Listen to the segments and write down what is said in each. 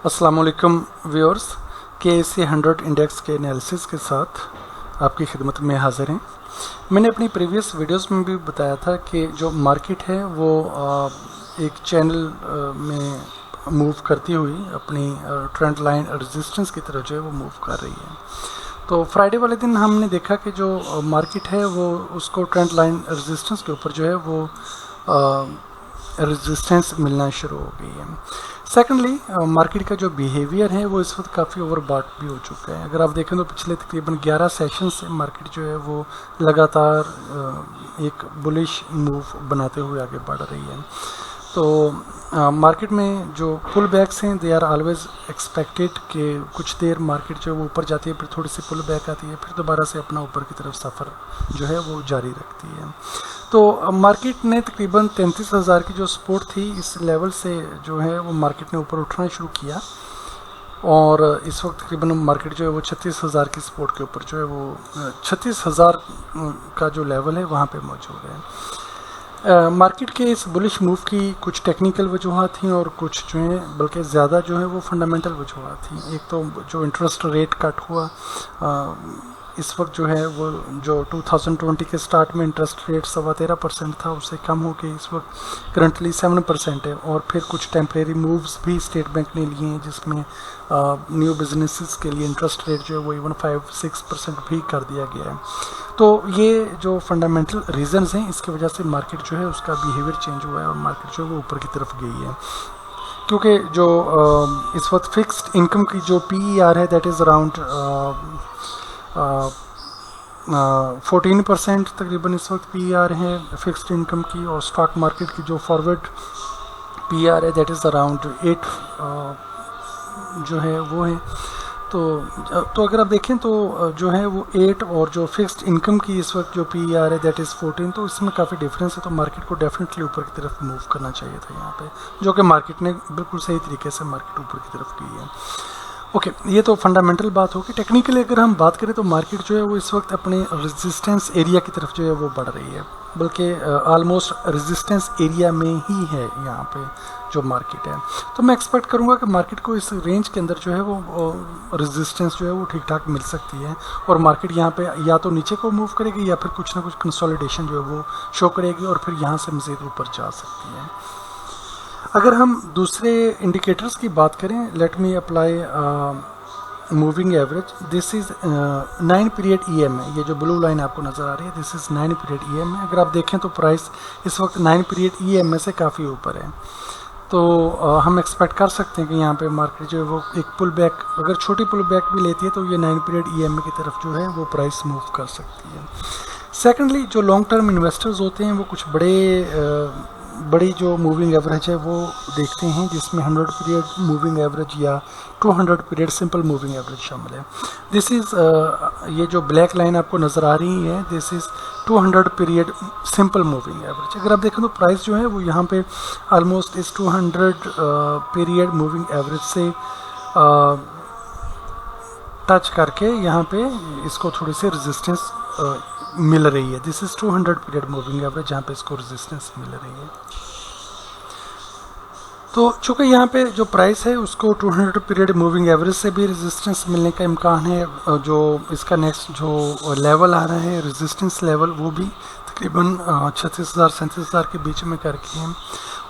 अस्सलाम वालेकुम viewers, KSE 100 index के एनालिसिस के साथ आपकी खिदमत में हाज़िर हैं। मैंने अपनी प्रीवियस वीडियोस में भी बताया था कि जो मार्केट है वो एक चैनल में मूव करती हुई अपनी ट्रेंड लाइन रेजिस्टेंस की तरफ जो है वो मूव कर रही है। तो फ्राइडे वाले दिन हमने देखा कि जो मार्केट है वो उसको ट्रेंड लाइन रेजिस्टेंस के ऊपर जो है वो रेजिस्टेंस मिलना शुरू हो गई है। सेकेंडली मार्केट का जो बिहेवियर है वो इस वक्त काफ़ी ओवरबॉट भी हो चुका है। अगर आप देखें तो पिछले तकरीबन 11 सेशन से मार्केट जो है वो लगातार एक बुलिश मूव बनाते हुए आगे बढ़ रही है। तो मार्केट में जो पुल बैक्स हैं दे आर ऑलवेज एक्सपेक्टेड कि कुछ देर मार्केट जो है वो ऊपर जाती है, फिर थोड़ी सी पुल बैक आती है, फिर दोबारा से अपना ऊपर की तरफ सफ़र जो है वो जारी रखती है। तो मार्केट ने तकरीबन 33,000 की जो सपोर्ट थी इस लेवल से जो है वो मार्केट ने ऊपर उठना शुरू किया और इस वक्त तकरीबन मार्केट जो है वो 36,000 की सपोर्ट के ऊपर जो है वो 36,000 का जो लेवल है वहाँ पे मौजूद है। मार्केट के इस बुलिश मूव की कुछ टेक्निकल वजूहत थी और कुछ जो है बल्कि ज़्यादा जो है वो फंडामेंटल वजूहत थी। एक तो जो इंटरेस्ट रेट कट हुआ, इस वक्त जो है वो जो 2020 के स्टार्ट में इंटरेस्ट रेट 13.25% था उससे कम हो के इस वक्त करंटली 7% है। और फिर कुछ टेम्परेरी मूव्स भी स्टेट बैंक ने लिए हैं जिसमें न्यू बिजनेसेस के लिए इंटरेस्ट रेट जो है वो इवन 5-6% भी कर दिया गया है। तो ये जो फंडामेंटल रीजंस हैं इसकी वजह से मार्केट जो है उसका बिहेवियर चेंज हुआ है और मार्केट जो है वो ऊपर की तरफ गई है। क्योंकि जो इस वक्त फिक्स्ड इनकम की जो PER है दैट इज़ अराउंड 14% तकरीबन इस वक्त PER है फिक्स्ड इनकम की, और स्टॉक मार्केट की जो फॉरवर्ड PER है दैट इज़ अराउंड 8 जो है वो है। तो अगर आप देखें तो जो है वो 8 और जो फिक्स्ड इनकम की इस वक्त जो PER है दैट इज़ 14, तो इसमें काफ़ी डिफरेंस है। तो मार्केट को डेफिनेटली ऊपर की तरफ मूव करना चाहिए था यहाँ पे, जो कि मार्केट ने बिल्कुल सही तरीके से मार्केट ऊपर की तरफ की है। ओके, ये तो फंडामेंटल बात होगी। टेक्निकली अगर हम बात करें तो मार्केट जो है वो इस वक्त अपने रेजिस्टेंस एरिया की तरफ जो है वो बढ़ रही है, बल्कि ऑलमोस्ट रेजिस्टेंस एरिया में ही है यहाँ पे जो मार्केट है। तो मैं एक्सपेक्ट करूँगा कि मार्केट को इस रेंज के अंदर जो है वो रेजिस्टेंस जो है वो ठीक ठाक मिल सकती है और मार्केट यहाँ पे या तो नीचे को मूव करेगी या फिर कुछ ना कुछ कंसोलिडेशन जो है वो शो करेगी और फिर यहाँ से मज़ीद ऊपर जा सकती है। अगर हम दूसरे इंडिकेटर्स की बात करें, let me apply moving average. This is 9 period EM है, ये जो ब्लू लाइन आपको नज़र आ रही है दिस इज़ 9 पीरियड EM है। अगर आप देखें तो प्राइस इस वक्त 9 पीरियड EM में से काफ़ी ऊपर है। तो हम एक्सपेक्ट कर सकते हैं कि यहाँ पे मार्केट जो है वो एक पुल बैक, अगर छोटी पुल बैक भी लेती है तो ये 9 पीरियड EM की तरफ जो है वो प्राइस मूव कर सकती है। सेकेंडली जो लॉन्ग टर्म इन्वेस्टर्स होते हैं वो कुछ बड़ी जो मूविंग एवरेज है वो देखते हैं जिसमें 100 पीरियड मूविंग एवरेज या 200 पीरियड सिंपल मूविंग एवरेज शामिल है। दिस इज़ ये जो ब्लैक लाइन आपको नज़र आ रही है this is 200 period simple moving average. अगर आप देखें तो प्राइस जो है वो यहाँ पे ऑलमोस्ट इस 200 पीरियड मूविंग एवरेज से टच करके यहाँ पे इसको थोड़ी सी रेजिस्टेंस मिल रही है। This is 200 period moving average जहाँ पे इसको रेजिस्टेंस मिल रही है। तो चूँकि यहाँ पे जो प्राइस है उसको 200 पीरियड मूविंग एवरेज से भी रेजिस्टेंस मिलने का इम्कान है। जो इसका नेक्स्ट जो लेवल आ रहा है रेजिस्टेंस लेवल वो भी तकरीबन 36,000-37,000 के बीच में करके हैं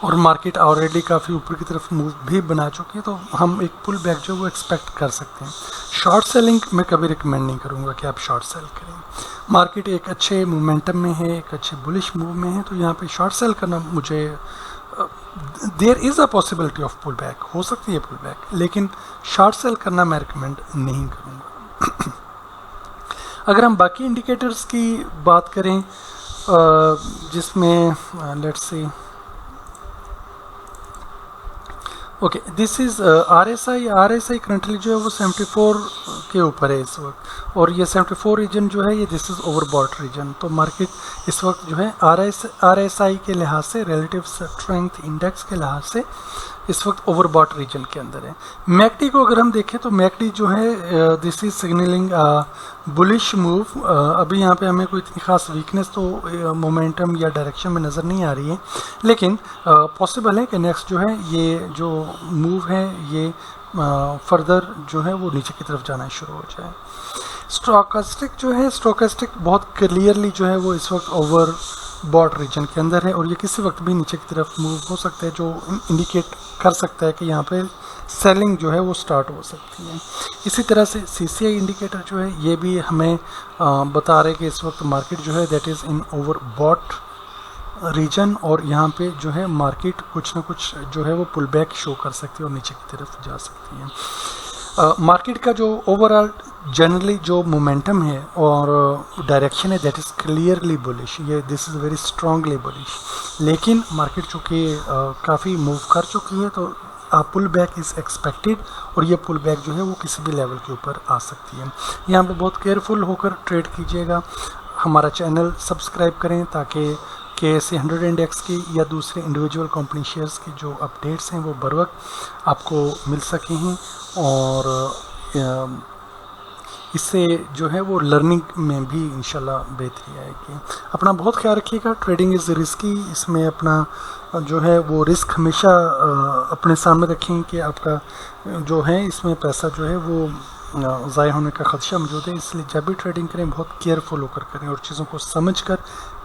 और मार्केट ऑलरेडी काफ़ी ऊपर की तरफ मूव भी बना चुकी है। तो हम एक पुल बैक जो वो एक्सपेक्ट कर सकते हैं। शॉर्ट सेलिंग मैं कभी रिकमेंड नहीं करूँगा कि आप शॉर्ट सेल करें। मार्केट एक अच्छे मोमेंटम में है, एक अच्छे बुलिश मूव में है, तो यहाँ पे शॉर्ट सेल करना मुझे there is a possibility of pull back, हो सकती है पुल बैक, लेकिन शॉर्ट सेल करना मैं रिकमेंड नहीं करूँगा। अगर हम बाकी इंडिकेटर्स की बात करें जिसमें let's see okay, this is RSI currently जो है वो 74 के ऊपर है इस वक्त, और ये 74 रीजन जो है ये दिस इज़ ओवरबॉट रीजन। तो मार्केट इस वक्त जो है RSI के लिहाज से, रिलेटिव स्ट्रेंथ इंडेक्स के लिहाज से इस वक्त ओवरबॉट रीजन के अंदर है। मैकडी को अगर हम देखें तो मैकडी जो है this is signalling bullish move. अभी यहाँ पे हमें कोई इतनी खास वीकनेस तो मोमेंटम या डायरेक्शन में नज़र नहीं आ रही है, लेकिन पॉसिबल है कि नेक्स्ट जो है ये जो मूव है ये फर्दर जो है वो नीचे की तरफ जाना शुरू हो जाए। स्टोकास्टिक जो है, स्टोकास्टिक बहुत क्लियरली जो है वो इस वक्त ओवर बॉट रीजन के अंदर है और ये किसी वक्त भी नीचे की तरफ मूव हो सकता है, जो इंडिकेट कर सकता है कि यहाँ पे सेलिंग जो है वो स्टार्ट हो सकती है। इसी तरह से CCI इंडिकेटर जो है ये भी हमें बता रहे कि इस वक्त मार्केट जो है that is in overbought region और यहाँ पे जो है मार्केट कुछ ना कुछ जो है वो पुल बैक शो कर सकती है और नीचे की तरफ जा सकती है। मार्केट का जो ओवरऑल जनरली जो मोमेंटम है और डायरेक्शन है दैट इज़ क्लियरली बुलिश, ये this is very strongly bullish, लेकिन मार्केट चूँकि काफ़ी मूव कर चुकी है तो पुल बैक इज़ एक्सपेक्टेड और ये पुल बैक जो है वो किसी भी लेवल के ऊपर आ सकती है। यहाँ पे बहुत केयरफुल होकर ट्रेड कीजिएगा। हमारा चैनल सब्सक्राइब करें ताकि KSE 100 इंडेक्स की या दूसरे इंडिविजुअल कंपनी शेयर्स की जो अपडेट्स हैं वो बर वक्त आपको मिल सकें हैं और इससे जो है वो लर्निंग में भी इंशाल्लाह बेहतरी आएगी। अपना बहुत ख्याल रखिएगा। ट्रेडिंग इज़ रिस्की, इसमें अपना जो है वो रिस्क हमेशा अपने सामने रखें कि आपका जो है इसमें पैसा जो है वो ज़ाय होने का ख़दशा मौजूद है। इसलिए जब भी ट्रेडिंग करें बहुत केयरफुल होकर करें और चीज़ों को समझ कर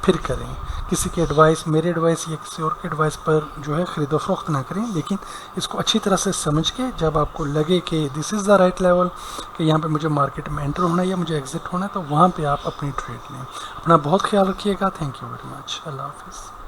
फिर करें। किसी की एडवाइस, मेरे एडवाइस या किसी और के एडवाइस पर जो है ख़रीदो फरोख्त ना करें, लेकिन इसको अच्छी तरह से समझ के जब आपको लगे कि this is the right level कि यहाँ पे मुझे मार्केट में एंटर होना है या मुझे एग्ज़िट होना है, तो वहाँ पे आप अपनी ट्रेड लें। अपना बहुत ख्याल रखिएगा। Thank you very much. अल्लाह हाफ़िज़।